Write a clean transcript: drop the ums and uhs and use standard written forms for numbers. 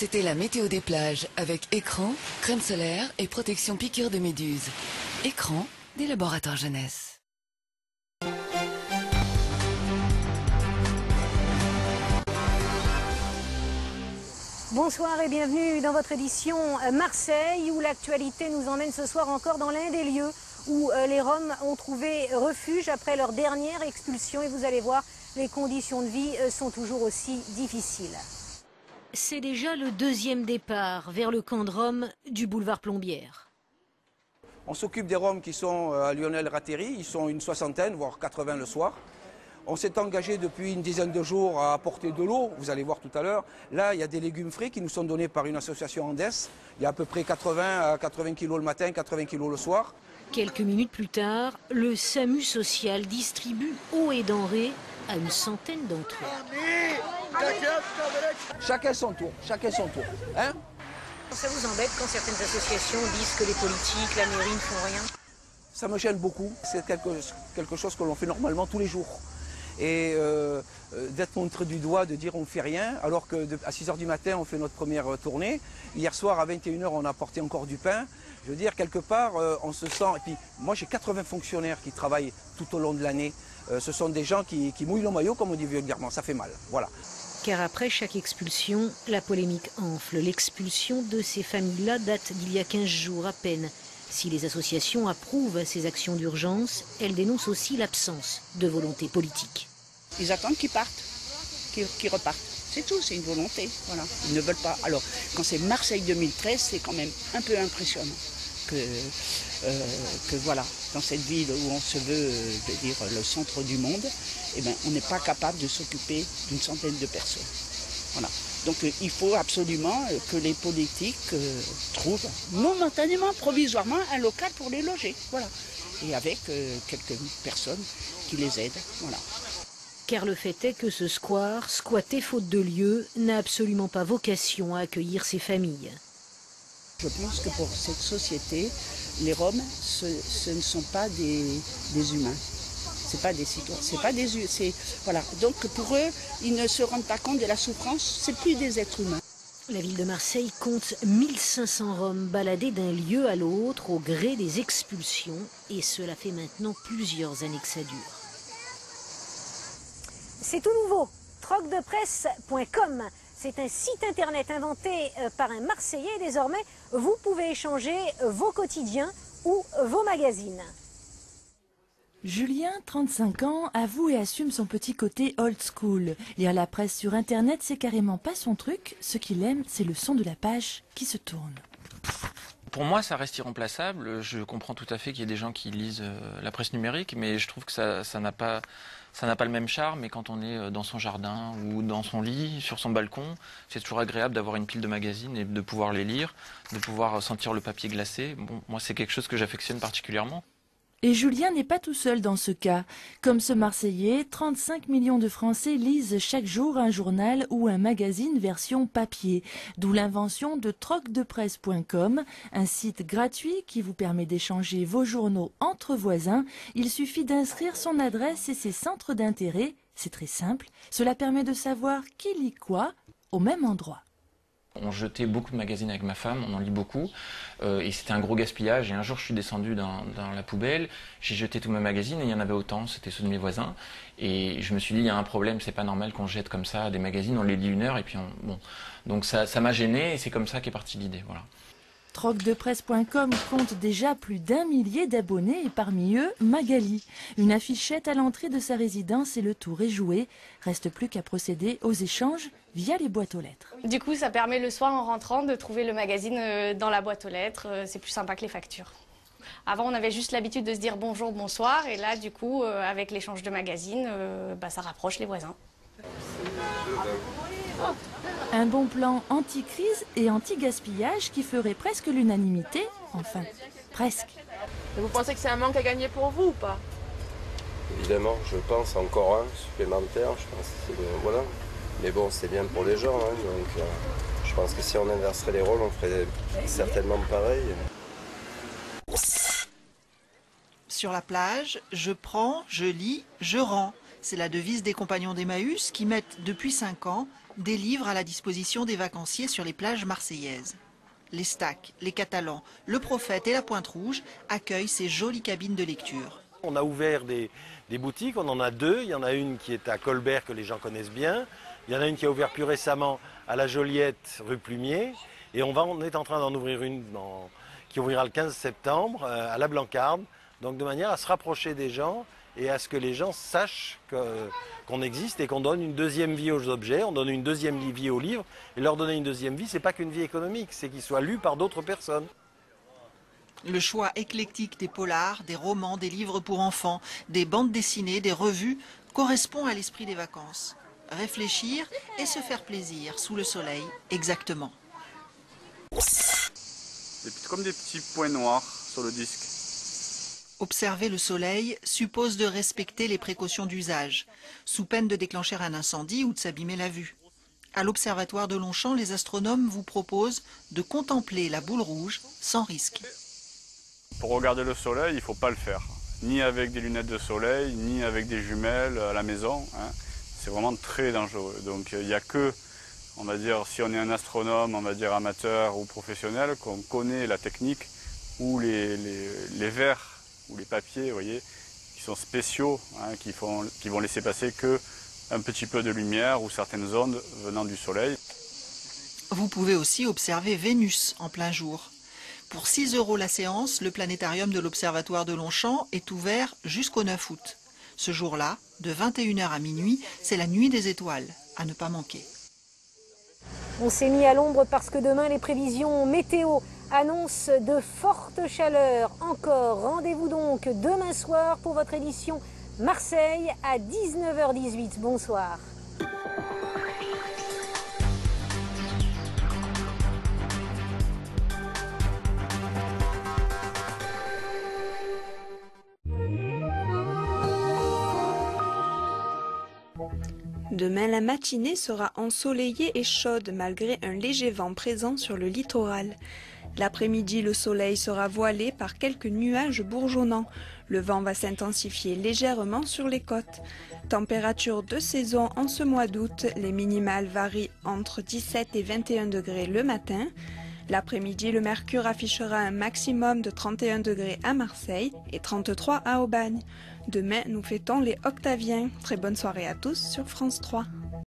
C'était la météo des plages avec écran, crème solaire et protection piqûre de méduse. Écran des laboratoires jeunesse. Bonsoir et bienvenue dans votre édition Marseille où l'actualité nous emmène ce soir encore dans l'un des lieux où les Roms ont trouvé refuge après leur dernière expulsion et vous allez voir, les conditions de vie sont toujours aussi difficiles. C'est déjà le deuxième départ vers le camp de Roms du boulevard Plombières. On s'occupe des Roms qui sont à Lionel-Ratéry, ils sont une soixantaine, voire 80 le soir. On s'est engagé depuis une dizaine de jours à apporter de l'eau, vous allez voir tout à l'heure. Là, il y a des légumes frais qui nous sont donnés par une association Andes. Il y a à peu près 80 à 80 kilos le matin, 80 kilos le soir. Quelques minutes plus tard, le SAMU social distribue eau et denrées à une centaine d'entre eux. Chacun son tour, chacun son tour. Hein ? Ça vous embête quand certaines associations disent que les politiques, la mairie ne font rien? Ça me gêne beaucoup, c'est quelque chose que l'on fait normalement tous les jours. Et d'être montré du doigt, de dire on ne fait rien, alors qu'à 6 h du matin on fait notre première tournée. Hier soir à 21 h on a apporté encore du pain. Je veux dire, quelque part on se sent... Et puis moi j'ai 80 fonctionnaires qui travaillent tout au long de l'année. Ce sont des gens qui mouillent le maillot, comme on dit vulgairement, ça fait mal. Voilà. Car après chaque expulsion, la polémique enfle. L'expulsion de ces familles-là date d'il y a 15 jours à peine. Si les associations approuvent ces actions d'urgence, elles dénoncent aussi l'absence de volonté politique. Ils attendent qu'ils partent, qu'ils repartent. C'est tout, c'est une volonté. Voilà. Ils ne veulent pas. Alors, quand c'est Marseille 2013, c'est quand même un peu impressionnant que voilà, dans cette ville où on se veut, je veux dire, le centre du monde, eh ben, on n'est pas capable de s'occuper d'une centaine de personnes. Voilà. Donc il faut absolument que les politiques trouvent momentanément, provisoirement, un local pour les loger. Voilà. Et avec quelques personnes qui les aident. Voilà. Car le fait est que ce square, squatté faute de lieu, n'a absolument pas vocation à accueillir ces familles. Je pense que pour cette société, les Roms, ce ne sont pas des humains. C'est pas des citoyens, c'est pas des... Voilà. Donc pour eux, ils ne se rendent pas compte de la souffrance, c'est plus des êtres humains. La ville de Marseille compte 1500 Roms baladés d'un lieu à l'autre au gré des expulsions et cela fait maintenant plusieurs années que ça dure. C'est tout nouveau, trocdepresse.com. C'est un site internet inventé par un Marseillais. Désormais, vous pouvez échanger vos quotidiens ou vos magazines. Julien, 35 ans, avoue et assume son petit côté old school. Lire la presse sur Internet, c'est carrément pas son truc. Ce qu'il aime, c'est le son de la page qui se tourne. Pour moi, ça reste irremplaçable. Je comprends tout à fait qu'il y ait des gens qui lisent la presse numérique, mais je trouve que ça n'a pas le même charme. Et quand on est dans son jardin ou dans son lit, sur son balcon, c'est toujours agréable d'avoir une pile de magazines et de pouvoir les lire, de pouvoir sentir le papier glacé. Bon, moi, c'est quelque chose que j'affectionne particulièrement. Et Julien n'est pas tout seul dans ce cas. Comme ce Marseillais, 35 millions de Français lisent chaque jour un journal ou un magazine version papier. D'où l'invention de trocdepresse.com, un site gratuit qui vous permet d'échanger vos journaux entre voisins. Il suffit d'inscrire son adresse et ses centres d'intérêt. C'est très simple. Cela permet de savoir qui lit quoi au même endroit. On jetait beaucoup de magazines avec ma femme, on en lit beaucoup, et c'était un gros gaspillage. Et un jour, je suis descendu dans la poubelle, j'ai jeté tous mes magazines, et il y en avait autant, c'était ceux de mes voisins. Et je me suis dit, il y a un problème, c'est pas normal qu'on jette comme ça des magazines, on les lit 1 heure, et puis bon. Donc ça m'a gêné, et c'est comme ça qu'est partie l'idée, voilà. Trocdepresse.com compte déjà plus d'1 millier d'abonnés et parmi eux, Magali. Une affichette à l'entrée de sa résidence et le tour est joué. Reste plus qu'à procéder aux échanges via les boîtes aux lettres. Du coup, ça permet le soir en rentrant de trouver le magazine dans la boîte aux lettres. C'est plus sympa que les factures. Avant, on avait juste l'habitude de se dire bonjour, bonsoir. Et là, du coup, avec l'échange de magazines, ça rapproche les voisins. Un bon plan anti-crise et anti-gaspillage qui ferait presque l'unanimité. Enfin, presque. Et vous pensez que c'est un manque à gagner pour vous ou pas? Évidemment, je pense encore un supplémentaire. Je pense que voilà. Mais bon, c'est bien pour les gens. Hein, donc, je pense que si on inverserait les rôles, on ferait certainement pareil. Sur la plage, je prends, je lis, je rends. C'est la devise des compagnons d'Emmaüs qui mettent depuis 5 ans des livres à la disposition des vacanciers sur les plages marseillaises. Les Stacks, les Catalans, le Prophète et la Pointe Rouge accueillent ces jolies cabines de lecture. On a ouvert des boutiques, on en a deux. Il y en a une qui est à Colbert, que les gens connaissent bien. Il y en a une qui a ouvert plus récemment à la Joliette, rue Plumier. Et on est en train d'en ouvrir une qui ouvrira le 15 septembre à la Blancarde. Donc de manière à se rapprocher des gens et à ce que les gens sachent qu'on existe et qu'on donne une deuxième vie aux objets, on donne une deuxième vie aux livres. Et leur donner une deuxième vie, c'est pas qu'une vie économique, c'est qu'ils soient lus par d'autres personnes. Le choix éclectique des polars, des romans, des livres pour enfants, des bandes dessinées, des revues correspond à l'esprit des vacances. Réfléchir et se faire plaisir sous le soleil, exactement. C'est comme des petits points noirs sur le disque. Observer le soleil suppose de respecter les précautions d'usage, sous peine de déclencher un incendie ou de s'abîmer la vue. À l'Observatoire de Longchamp, les astronomes vous proposent de contempler la boule rouge sans risque. Pour regarder le soleil, il ne faut pas le faire. Ni avec des lunettes de soleil, ni avec des jumelles à la maison. C'est vraiment très dangereux. Donc il n'y a que, on va dire, si on est un astronome, on va dire amateur ou professionnel, qu'on connaît la technique ou les verres ou les papiers, vous voyez, qui sont spéciaux, qui vont laisser passer qu'un petit peu de lumière ou certaines ondes venant du soleil. Vous pouvez aussi observer Vénus en plein jour. Pour 6 € la séance, le planétarium de l'Observatoire de Longchamp est ouvert jusqu'au 9 août. Ce jour-là, de 21 h à minuit, c'est la nuit des étoiles, à ne pas manquer. On s'est mis à l'ombre parce que demain, les prévisions météo annoncent de fortes chaleurs. Encore, rendez-vous donc demain soir pour votre édition Marseille à 19h18. Bonsoir. Demain, la matinée sera ensoleillée et chaude malgré un léger vent présent sur le littoral. L'après-midi, le soleil sera voilé par quelques nuages bourgeonnants. Le vent va s'intensifier légèrement sur les côtes. Température de saison en ce mois d'août, les minimales varient entre 17 et 21 degrés le matin. L'après-midi, le mercure affichera un maximum de 31 degrés à Marseille et 33 à Aubagne. Demain, nous fêtons les Octaviens. Très bonne soirée à tous sur France 3.